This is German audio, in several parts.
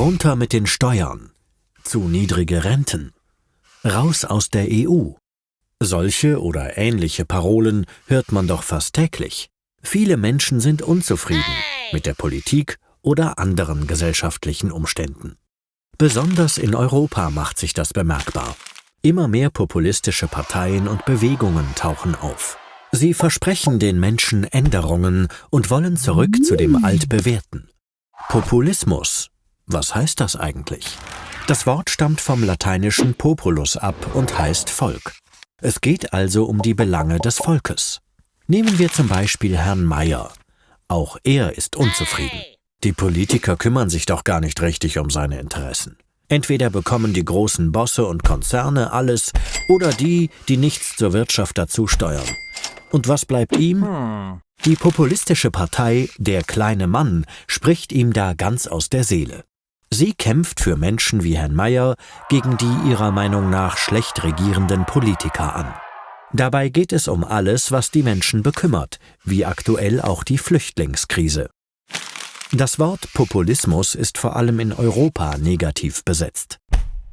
Runter mit den Steuern. Zu niedrige Renten. Raus aus der EU. Solche oder ähnliche Parolen hört man doch fast täglich. Viele Menschen sind unzufrieden mit der Politik oder anderen gesellschaftlichen Umständen. Besonders in Europa macht sich das bemerkbar. Immer mehr populistische Parteien und Bewegungen tauchen auf. Sie versprechen den Menschen Änderungen und wollen zurück zu dem Altbewährten. Populismus. Was heißt das eigentlich? Das Wort stammt vom lateinischen populus ab und heißt Volk. Es geht also um die Belange des Volkes. Nehmen wir zum Beispiel Herrn Mayer. Auch er ist unzufrieden. Die Politiker kümmern sich doch gar nicht richtig um seine Interessen. Entweder bekommen die großen Bosse und Konzerne alles oder die nichts zur Wirtschaft dazu steuern. Und was bleibt ihm? Die populistische Partei Der kleine Mann spricht ihm da ganz aus der Seele. Sie kämpft für Menschen wie Herrn Mayer gegen die ihrer Meinung nach schlecht regierenden Politiker an. Dabei geht es um alles, was die Menschen bekümmert, wie aktuell auch die Flüchtlingskrise. Das Wort Populismus ist vor allem in Europa negativ besetzt.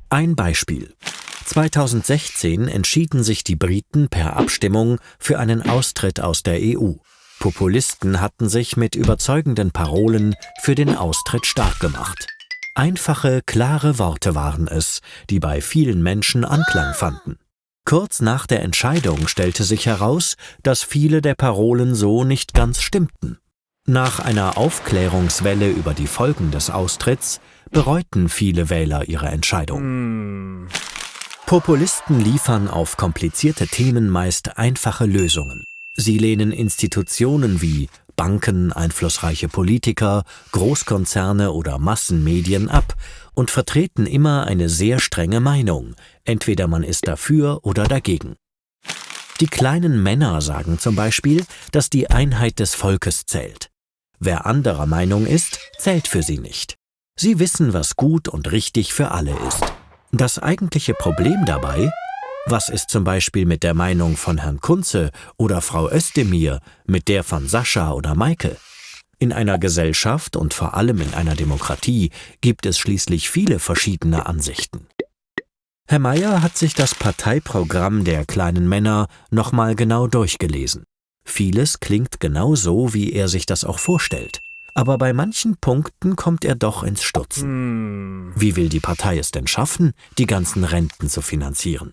Ein Beispiel. 2016 entschieden sich die Briten per Abstimmung für einen Austritt aus der EU. Populisten hatten sich mit überzeugenden Parolen für den Austritt stark gemacht. Einfache, klare Worte waren es, die bei vielen Menschen Anklang fanden. Kurz nach der Entscheidung stellte sich heraus, dass viele der Parolen so nicht ganz stimmten. Nach einer Aufklärungswelle über die Folgen des Austritts bereuten viele Wähler ihre Entscheidung. Populisten liefern auf komplizierte Themen meist einfache Lösungen. Sie lehnen Institutionen wie Banken, einflussreiche Politiker, Großkonzerne oder Massenmedien ab und vertreten immer eine sehr strenge Meinung, entweder man ist dafür oder dagegen. Die kleinen Männer sagen zum Beispiel, dass die Einheit des Volkes zählt. Wer anderer Meinung ist, zählt für sie nicht. Sie wissen, was gut und richtig für alle ist. Das eigentliche Problem dabei: Was ist zum Beispiel mit der Meinung von Herrn Kunze oder Frau Özdemir, mit der von Sascha oder Maike? In einer Gesellschaft und vor allem in einer Demokratie gibt es schließlich viele verschiedene Ansichten. Herr Mayer hat sich das Parteiprogramm der kleinen Männer nochmal genau durchgelesen. Vieles klingt genau so, wie er sich das auch vorstellt. Aber bei manchen Punkten kommt er doch ins Stutzen. Wie will die Partei es denn schaffen, die ganzen Renten zu finanzieren?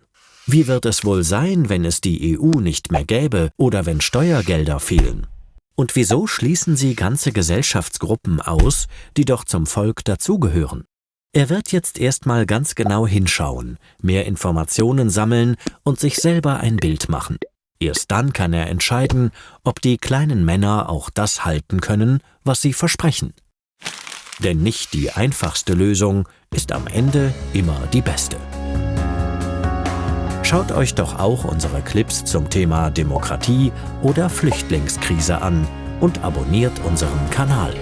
Wie wird es wohl sein, wenn es die EU nicht mehr gäbe oder wenn Steuergelder fehlen? Und wieso schließen sie ganze Gesellschaftsgruppen aus, die doch zum Volk dazugehören? Er wird jetzt erstmal ganz genau hinschauen, mehr Informationen sammeln und sich selber ein Bild machen. Erst dann kann er entscheiden, ob die kleinen Männer auch das halten können, was sie versprechen. Denn nicht die einfachste Lösung ist am Ende immer die beste. Schaut euch doch auch unsere Clips zum Thema Demokratie oder Flüchtlingskrise an und abonniert unseren Kanal.